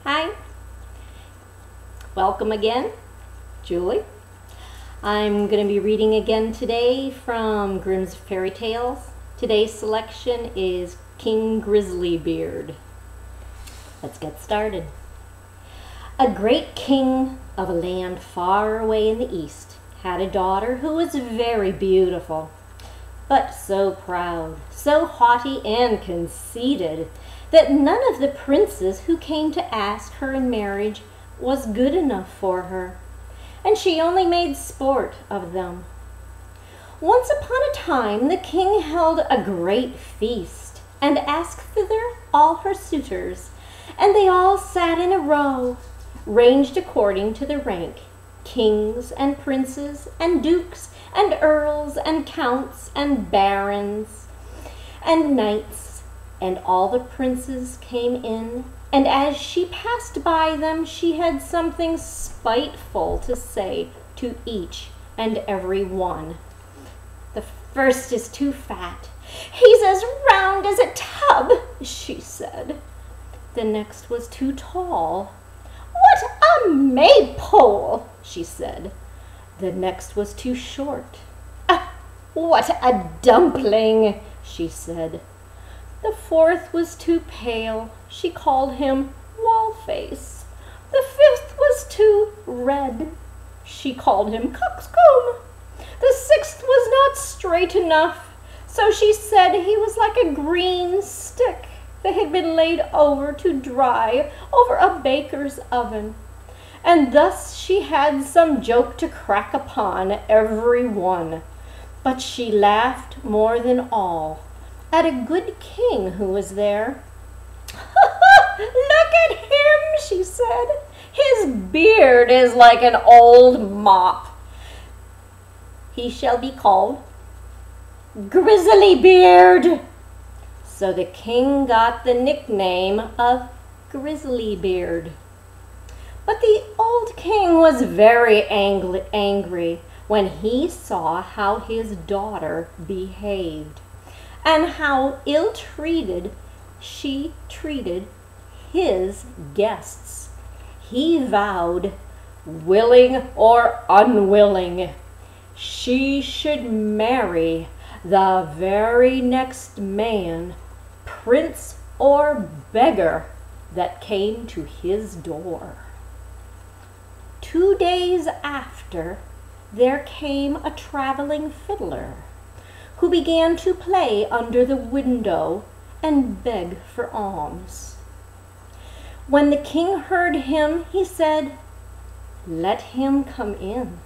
Hi, welcome again, Julie. I'm going to be reading again today from Grimm's Fairy Tales. Today's selection is King Grisly-Beard. Let's get started. A great king of a land far away in the east had a daughter who was very beautiful, but so proud, so haughty and conceited that none of the princes who came to ask her in marriage was good enough for her, and she only made sport of them. Once upon a time the king held a great feast and asked thither all her suitors, and they all sat in a row, ranged according to their rank, kings and princes and dukes and earls and counts and barons and knights. And all the princes came in, and as she passed by them, she had something spiteful to say to each and every one. The first is too fat. He's as round as a tub, she said. The next was too tall. What a maypole, she said. The next was too short. Ah, what a dumpling, she said. The fourth was too pale. She called him Wallface. The fifth was too red. She called him Coxcomb. The sixth was not straight enough, so she said he was like a green stick that had been laid over to dry over a baker's oven. And thus she had some joke to crack upon every one. But she laughed more than all at a good king who was there. Look at him, she said. His beard is like an old mop. He shall be called Grisly-Beard. So the king got the nickname of Grisly-Beard. But the old king was very angry when he saw how his daughter behaved, and how ill-treated she treated his guests. He vowed, willing or unwilling, she should marry the very next man, prince or beggar, that came to his door. 2 days after, there came a traveling fiddler, who began to play under the window and beg for alms. When the king heard him, he said, "Let him come in."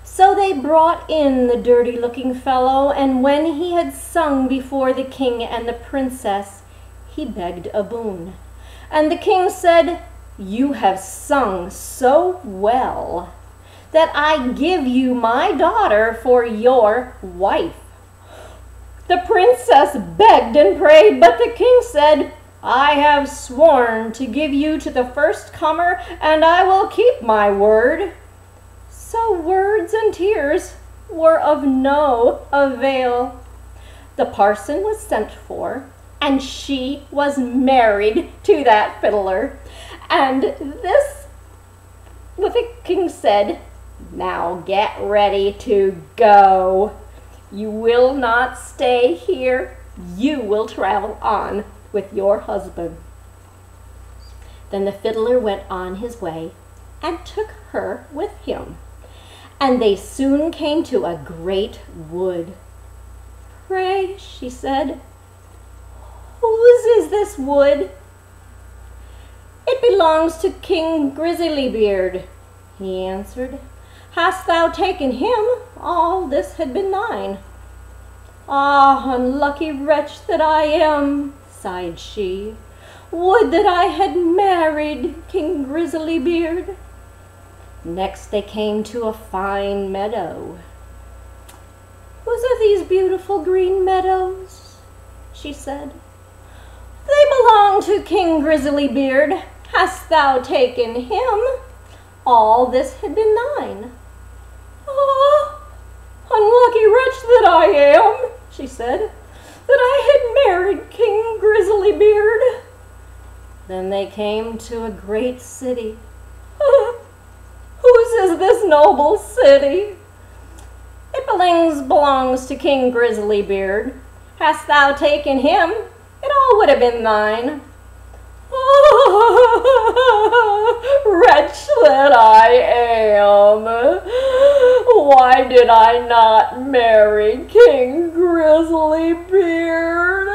So they brought in the dirty-looking fellow, and when he had sung before the king and the princess, he begged a boon. And the king said, "You have sung so well that I give you my daughter for your wife." The princess begged and prayed, but the king said, "I have sworn to give you to the first comer, and I will keep my word." So words and tears were of no avail. The parson was sent for, and she was married to that fiddler. And this, what the king said, "Now get ready to go. You will not stay here. You will travel on with your husband." Then the fiddler went on his way and took her with him. And they soon came to a great wood. "Pray," she said, "whose is this wood?" "It belongs to King Grisly-Beard," he answered. "Hast thou taken him, all this had been thine." "Ah, unlucky wretch that I am," sighed she. "Would that I had married King Grisly-Beard." Next they came to a fine meadow. "Whose are these beautiful green meadows?" she said. "They belong to King Grisly-Beard. Hast thou taken him? All this had been thine." "Ah, unlucky wretch that I am," she said, "that I had married King Grisly-Beard." Then they came to a great city. Whose is this noble city? It belongs to King Grisly-Beard. Hast thou taken him, it all would have been thine. Wretch that I am, why did I not marry King Grisly-Beard?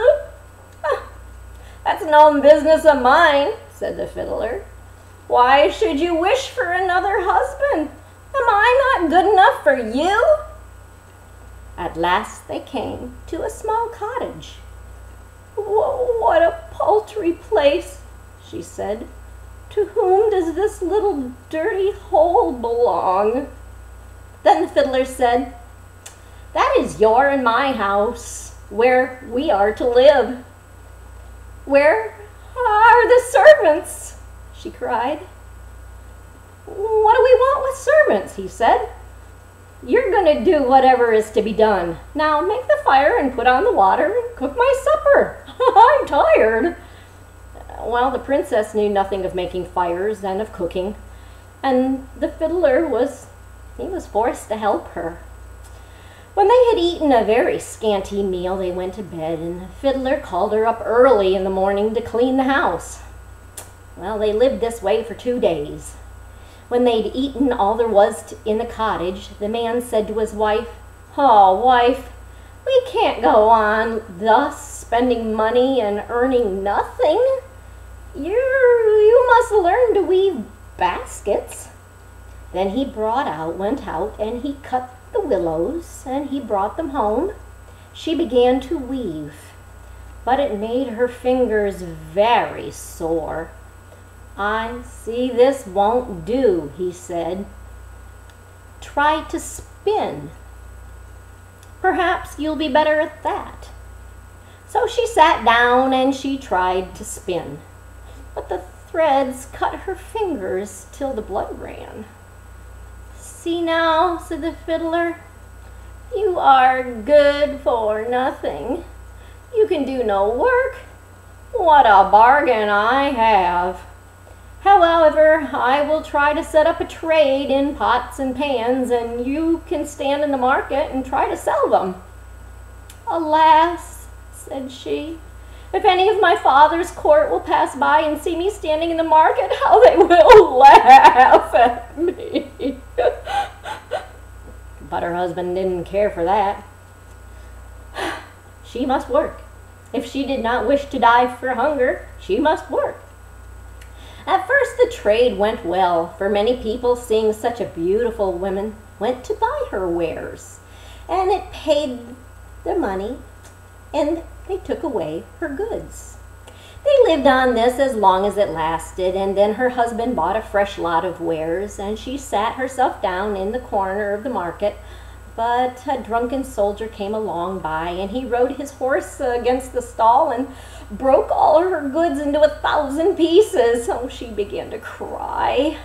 That's no business of mine, said the fiddler. Why should you wish for another husband? Am I not good enough for you? At last they came to a small cottage. What a paltry place, she said. To whom does this little dirty hole belong? Then the fiddler said, That is your and my house, where we are to live. Where are the servants? She cried. What do we want with servants? He said. You're going to do whatever is to be done. Now make the fire and put on the water and cook my supper. I'm tired. Well, the princess knew nothing of making fires and of cooking, and the fiddler was forced to help her. When they had eaten a very scanty meal, they went to bed, and the fiddler called her up early in the morning to clean the house. Well, they lived this way for 2 days. When they'd eaten all there was in the cottage, the man said to his wife, Oh, wife, we can't go on thus spending money and earning nothing. You must learn to weave baskets. Then he went out, and he cut the willows, and he brought them home. She began to weave, but it made her fingers very sore. I see this won't do, he said. Try to spin. Perhaps you'll be better at that. So she sat down and she tried to spin, but the threads cut her fingers till the blood ran. See now, said the fiddler, you are good for nothing. You can do no work. What a bargain I have. However, I will try to set up a trade in pots and pans, and you can stand in the market and try to sell them. Alas, said she, if any of my father's court will pass by and see me standing in the market, how they will laugh at me. But her husband didn't care for that. She must work. If she did not wish to die for hunger, she must work. At first the trade went well, for many people, seeing such a beautiful woman, went to buy her wares, and it paid their money, and they took away her goods. They lived on this as long as it lasted, and then her husband bought a fresh lot of wares, and she sat herself down in the corner of the market. But a drunken soldier came along by, and he rode his horse against the stall and broke all her goods into 1,000 pieces. So she began to cry.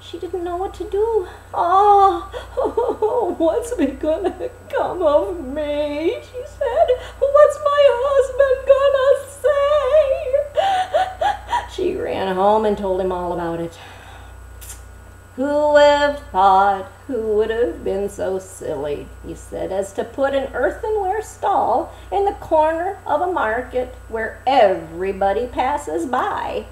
She didn't know what to do. Oh, what's gonna come of me? She said. What's my husband gonna say? She ran home and told him all about it. Who would have thought, who would have been so silly, he said, as to put an earthenware stall in the corner of a market where everybody passes by?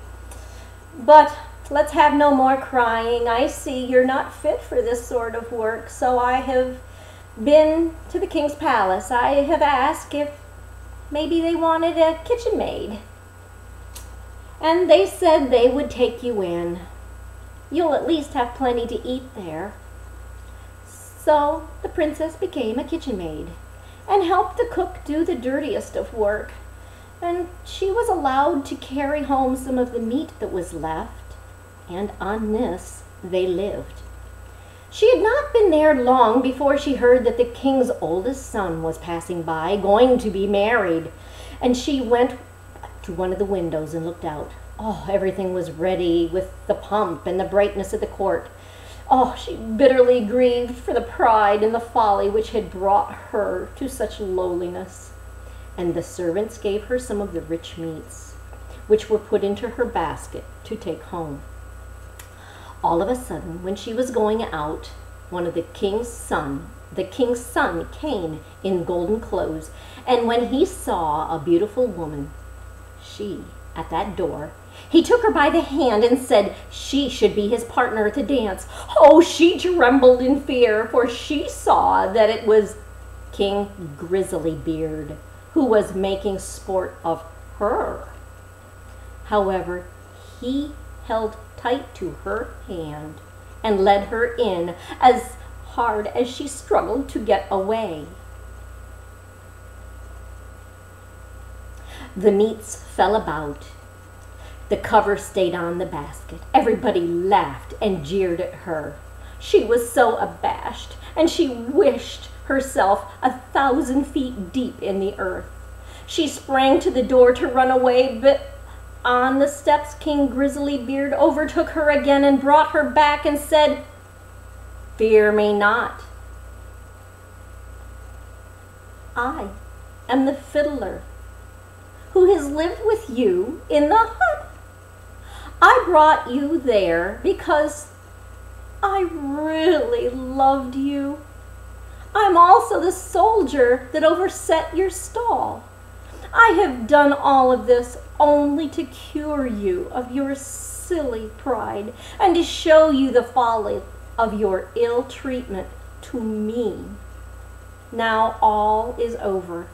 But let's have no more crying. I see you're not fit for this sort of work, so I have been to the king's palace. I have asked if maybe they wanted a kitchen maid, and they said they would take you in. You'll at least have plenty to eat there. So the princess became a kitchen maid and helped the cook do the dirtiest of work. And she was allowed to carry home some of the meat that was left, and on this they lived. She had not been there long before she heard that the king's oldest son was passing by, going to be married, and she went to one of the windows and looked out. Oh, everything was ready with the pomp and the brightness of the court. Oh, she bitterly grieved for the pride and the folly which had brought her to such lowliness. And the servants gave her some of the rich meats. which were put into her basket to take home. All of a sudden, when she was going out, one of the king's son came in golden clothes, and when he saw a beautiful woman, at that door, he took her by the hand and said she should be his partner at the dance. Oh, she trembled in fear, for she saw that it was King Grisly-Beard, who was making sport of her. However, he held tight to her hand and led her in as hard as she struggled to get away. The meats fell about. The cover stayed on the basket. Everybody laughed and jeered at her. She was so abashed, and she wished herself 1,000 feet deep in the earth. She sprang to the door to run away, but on the steps King Grisly-Beard overtook her again and brought her back and said, "Fear me not. I am the fiddler who has lived with you in the hut. I brought you there because I really loved you. I'm also the soldier that overset your stall. I have done all of this only to cure you of your silly pride and to show you the folly of your ill treatment to me. Now all is over,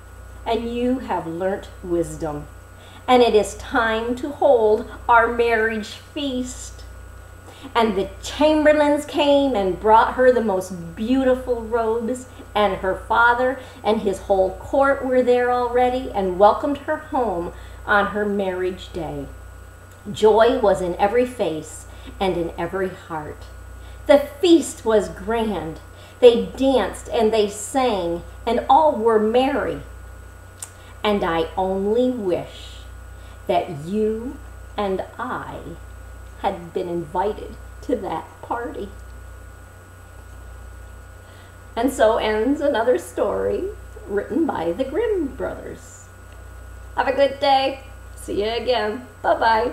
and you have learnt wisdom, and it is time to hold our marriage feast." And the chamberlains came and brought her the most beautiful robes, and her father and his whole court were there already and welcomed her home on her marriage day. Joy was in every face and in every heart. The feast was grand. They danced and they sang, and all were merry. And I only wish that you and I had been invited to that party. And so ends another story written by the Grimm brothers. Have a good day. See you again. Bye-bye.